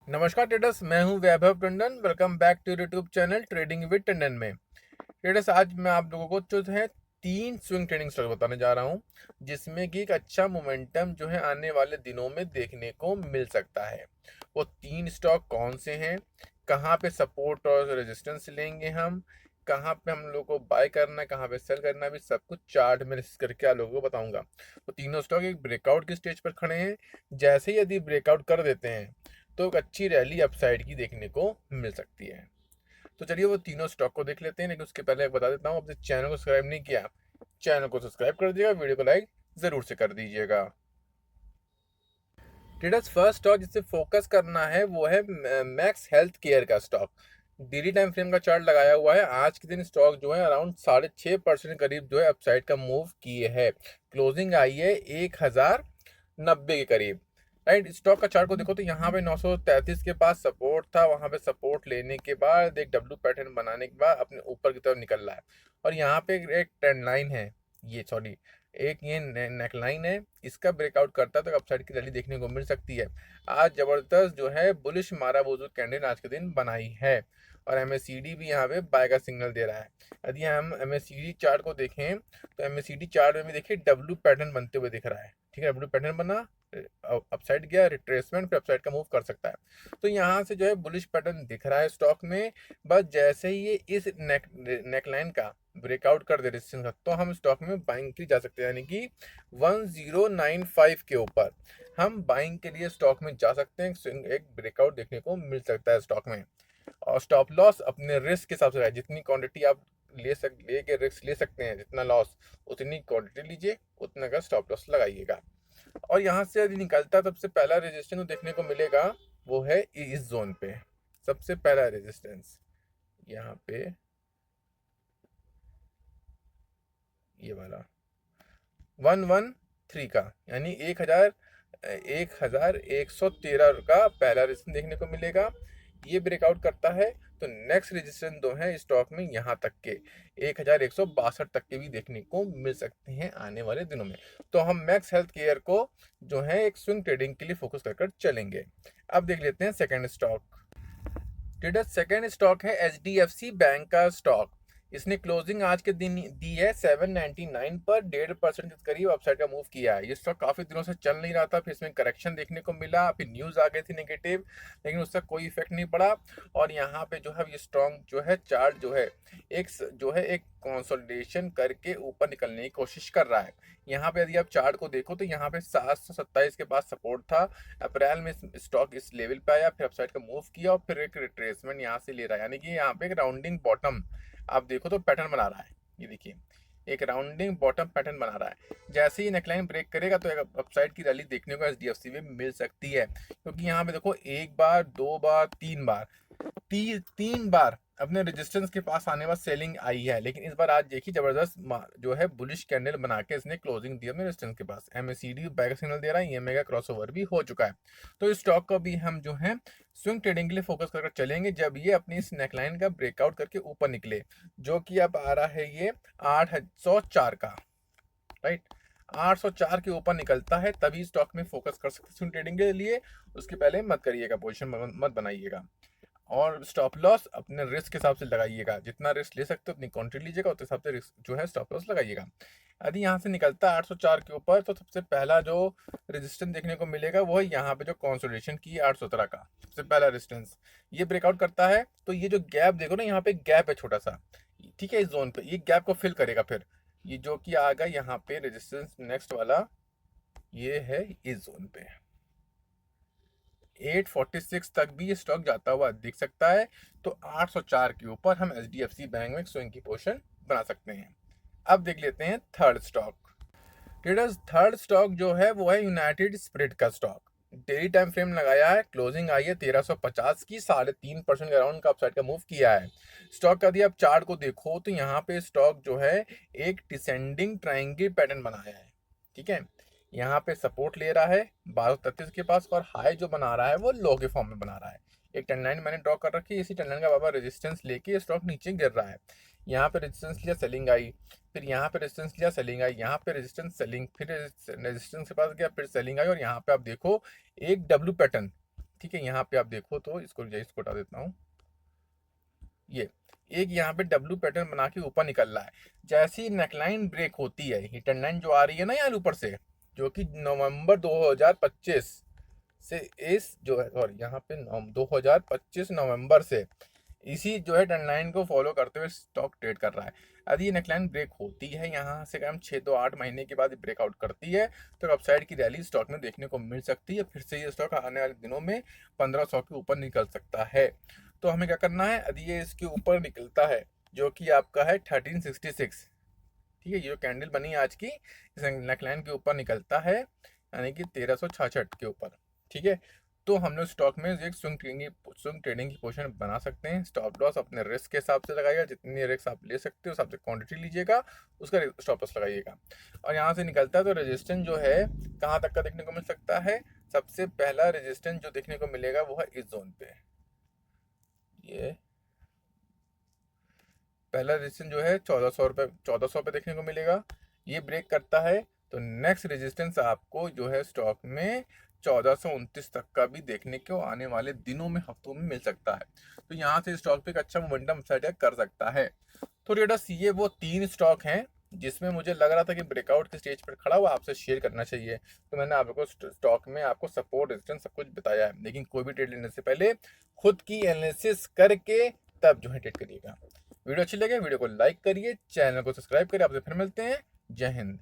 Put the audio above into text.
नमस्कार ट्रेडर्स, मैं हूं Vaibhav Tandon. Welcome back to YouTube channel trading with Tandon में। ट्रेडर्स, आज मैं आप लोगों को जो है 3 स्विंग ट्रेडिंग स्टॉक बताने जा रहा हूं, जिसमें कि एक अच्छा मोमेंटम जो है आने वाले दिनों में देखने को मिल सकता है। वो 3 स्टॉक कौन से हैं, कहां पे सपोर्ट और रेजिस्टेंस लेंगे हम, कहां पे हम लोग को बाय करना है, कहां पे सेल करना है, भी सब कुछ चार्ट में करके आप लोगों को बताऊंगा। तो तीनों स्टॉक एक ब्रेकआउट की स्टेज पर खड़े हैं। जैसे ही यदि ब्रेकआउट कर देते हैं तो एक अच्छी रैली अपसाइड की देखने को मिल सकती है। तो चलिए वो तीनों स्टॉक को देख लेते हैं, लेकिन उसके पहले एक बता देता हूँ, अपने चैनल को सब्सक्राइब नहीं किया, चैनल को सब्सक्राइब कर दीजिएगा, वीडियो को लाइक जरूर से कर दीजिएगा। ट्रेडर्स, फर्स्ट स्टॉक जिससे फोकस करना है वो है मैक्स हेल्थ केयर का स्टॉक। डेली टाइम फ्रेम का चार्ट लगाया हुआ है। आज के दिन स्टॉक जो है अराउंड 6.5% करीब जो है अपसाइड का मूव किए है। क्लोजिंग आई है 1090 के करीब। राइट, स्टॉक का चार्ट को देखो तो यहाँ पे 933 के पास सपोर्ट था, वहां पे सपोर्ट लेने के बाद एक डब्ल्यू पैटर्न बनाने के बाद अपने ऊपर की तरफ निकल रहा है। और यहाँ पे एक ट्रेंड लाइन है, ये सॉरी एक ये नेक लाइन है। इसका ब्रेकआउट करता है तो अपसाइड की रैली देखने को मिल सकती है। आज जबरदस्त जो है बुलिश मारा बोजू कैंडल आज के दिन बनाई है, और एमएससीडी भी यहाँ पे बाय का सिग्नल दे रहा है। यदि हम एमएससीडी चार्ट को देखें तो एमएससीडी चार्ट में भी देखिए डब्ल्यू पैटर्न बनते हुए दिख रहा है। ठीक है, डब्ल्यू पैटर्न बना, अपसाइड गया, रिट्रेसमेंट, फिर अपसाइड का मूव कर सकता है। तो यहाँ से जो है बुलिश पैटर्न दिख रहा है स्टॉक में। बस जैसे ही ये इस नेकलाइन का ब्रेकआउट कर दे रेजिस्टेंस का, तो हम स्टॉक में बाइंग के लिए जा सकते हैं, यानी कि 1095 के ऊपर हम बाइंग के लिए स्टॉक में जा सकते हैं। एक ब्रेकआउट देखने को मिल सकता है स्टॉक में। और स्टॉप लॉस अपने रिस्क के हिसाब से है, जितनी क्वांटिटी आप लेके रिस्क ले सकते हैं, जितना लॉस उतनी क्वांटिटी लीजिए, उतना का स्टॉप लॉस लगाइएगा। और यहाँ से यदि निकलता है, सबसे पहला रेजिस्टेंस देखने को मिलेगा वो है इस जोन पे। सबसे पहला रेजिस्टेंस यहाँ पे ये वाला 113 का, यानी 1113 का पहला रेजिस्टेंस देखने को मिलेगा। ये ब्रेकआउट करता है तो नेक्स्ट रेजिस्टेंस दो है स्टॉक में यहाँ तक के 1162 तक के भी देखने को मिल सकते हैं आने वाले दिनों में। तो हम मैक्स हेल्थ केयर को जो है एक स्विंग ट्रेडिंग के लिए फोकस कर चलेंगे। अब देख लेते हैं second stock. Trader, second stock है एचडीएफसी बैंक का स्टॉक। इसने क्लोजिंग आज के दिन दी है 799 पर, 1.5% के करीब अपसाइड का मूव किया है। ये स्टॉक काफी दिनों से चल नहीं रहा था, फिर इसमें करेक्शन देखने को मिला, फिर न्यूज आ गई थी नेगेटिव, लेकिन उसका कोई इफेक्ट नहीं पड़ा। और यहाँ पे जो है ये स्ट्रॉन्ग जो है चार्ट जो है एक कंसोलिडेशन करके ऊपर निकलने की कोशिश कर रहा है। यहाँ पे यदि आप चार्ट को देखो तो यहाँ पे 727 के पास सपोर्ट था। अप्रैल में स्टॉक इस लेवल पे आया, फिर अपसाइड का मूव किया और फिर एक रिट्रेसमेंट यहाँ से ले रहा है, यानी कि यहाँ पे एक राउंडिंग बॉटम आप देखो तो पैटर्न बना रहा है। ये देखिए एक राउंडिंग बॉटम पैटर्न बना रहा है। जैसे ही नेकलाइन ब्रेक करेगा तो एक अपसाइड की रैली देखने को एचडीएफसी में मिल सकती है, क्योंकि यहाँ पे देखो एक बार, दो बार, तीन बार अपने रेजिस्टेंस के पास आने बाद सेलिंग आई है। लेकिन इस बार आज देखिए जबरदस्त जो है बुलिश कैंडल बना के इसने क्लोजिंग दी अपने रेजिस्टेंस के पास। एमएसीडी बैक सिग्नल दे रहा है, ईएमए का क्रॉसओवर भी हो चुका है। तो इस स्टॉक को भी हम जो है स्विंग ट्रेडिंग के लिए फोकस कर चलेंगे जब ये अपनी इस नेकलाइन का ब्रेकआउट करके ऊपर निकले, जो कि अब आ रहा है ये 804 का। राइट, 804 के ऊपर निकलता है तभी स्टॉक में फोकस कर सकते स्विंग ट्रेडिंग के लिए। उसके पहले मत करिएगा, पोजिशन मत बनाइएगा। और स्टॉप लॉस अपने रिस्क के हिसाब से लगाइएगा, जितना रिस्क ले सकते हो उतनी क्वांटिटी लीजिएगा, उस हिसाब से रिस्क जो है स्टॉप लॉस लगाइएगा। यदि यहाँ से निकलता है 804 के ऊपर तो सबसे पहला जो रेजिस्टेंस देखने को मिलेगा वो है यहाँ पे जो कंसोलिडेशन की 817 का सबसे पहला रेजिस्टेंस। ये ब्रेकआउट करता है तो ये जो गैप देखो ना, यहाँ पे गैप है छोटा सा, ठीक है, इस जोन पे ये गैप को फिल करेगा। फिर ये जो कि आएगा यहाँ पे रेजिस्टेंस नेक्स्ट वाला, ये है इस जोन पे 846 तक भी ये स्टॉक जाता हुआ दिख सकता है। तो 804 के ऊपर हम एचडीएफसी बैंक में स्विंग की पोजीशन बना सकते हैं। अब देख लेते हैं third stock. Traders, third stock जो है वो है यूनाइटेड स्पिरिट का स्टॉक। डेली टाइम फ्रेम लगाया है, क्लोजिंग आई है 1350 की, 3.5% के अराउंड का अपसाइड का मूव किया है। स्टॉक का यदि आप चार्ट को देखो तो यहाँ पे स्टॉक जो है एक डिसेंडिंग ट्राइंगल पैटर्न बनाया है। ठीक है, यहाँ पे सपोर्ट ले रहा है 1233 के पास, और हाई जो बना रहा है वो लो के फॉर्म में बना रहा है। एक ट्रेंड लाइन मैंने ड्रॉ कर रखी है, इसी ट्रेंड लाइन का बाबा रेजिस्टेंस लेके स्टॉक नीचे गिर रहा है। यहाँ पे रेजिस्टेंस लिया, सेलिंग आई, फिर यहाँ पे रेजिस्टेंस लिया, सेलिंग आई, यहाँ पे रेजिस्टेंस, सेलिंग, फिर रेजिस्टेंस के पास गया, फिर सेलिंग आई, और यहाँ पे आप देखो एक डब्ल्यू पैटर्न। ठीक है, यहाँ पे आप देखो तो इसको हटा देता हूँ। ये एक यहाँ पे डब्ल्यू पैटर्न बना के ऊपर निकल रहा है। जैसे ही नेकलाइन ब्रेक होती है, हिट एंड लाइन जो आ रही है ना यार ऊपर से, जो कि नवंबर 2025 से इस जो है, सॉरी यहाँ पे 2025 नवंबर से इसी जो है ट्रेंड लाइन को फॉलो करते हुए स्टॉक ट्रेड कर रहा है। यदि ये नेकलाइन ब्रेक होती है यहाँ से कम 6 to 8 महीने के बाद ब्रेकआउट करती है, तो अपसाइड की रैली स्टॉक में देखने को मिल सकती है। फिर से ये स्टॉक आने वाले दिनों में 1500 के ऊपर निकल सकता है। तो हमें क्या करना है, यदि ये इसके ऊपर निकलता है जो कि आपका है 1366, ठीक है, ये जो कैंडल बनी आज की इस नेकलाइन के ऊपर निकलता है, यानी कि 1366 के ऊपर, ठीक है, तो हम लोग स्टॉक में एक स्विंग ट्रेडिंग की पोजीशन बना सकते हैं। स्टॉप लॉस अपने रिस्क के हिसाब से लगाइएगा, जितनी रिस्क आप ले सकते हो उस हिसाब से क्वांटिटी लीजिएगा, उसका स्टॉप लॉस लगाइएगा। और यहाँ से निकलता है तो रेजिस्टेंस जो है कहाँ तक का देखने को मिल सकता है। सबसे पहला रेजिस्टेंस जो देखने को मिलेगा वो है इस जोन पे, ये पहला रेजिस्टेंस जो है 1400 पे देखने को मिलेगा। ये ब्रेक करता है तो नेक्स्ट रेजिस्टेंस आपको जो है स्टॉक में 1429 तक का भी देखने को आने वाले दिनों में, हफ्तों में मिल सकता है। तो यहाँ से स्टॉक पे एक अच्छा मोमेंटम साइड कर सकता है। तो ट्रेडर्स ये वो 3 स्टॉक हैं जिसमें मुझे लग रहा था कि ब्रेकआउट के स्टेज पर खड़ा हुआ आपसे शेयर करना चाहिए। तो मैंने आपको स्टॉक में आपको सपोर्ट रेजिस्टेंस सब कुछ बताया है, लेकिन कोई भी ट्रेड लेने से पहले खुद की एनालिसिस करके तब जो है ट्रेड करिएगा। वीडियो अच्छी लगे वीडियो को लाइक करिए, चैनल को सब्सक्राइब करिए। आपसे फिर मिलते हैं। जय हिंद।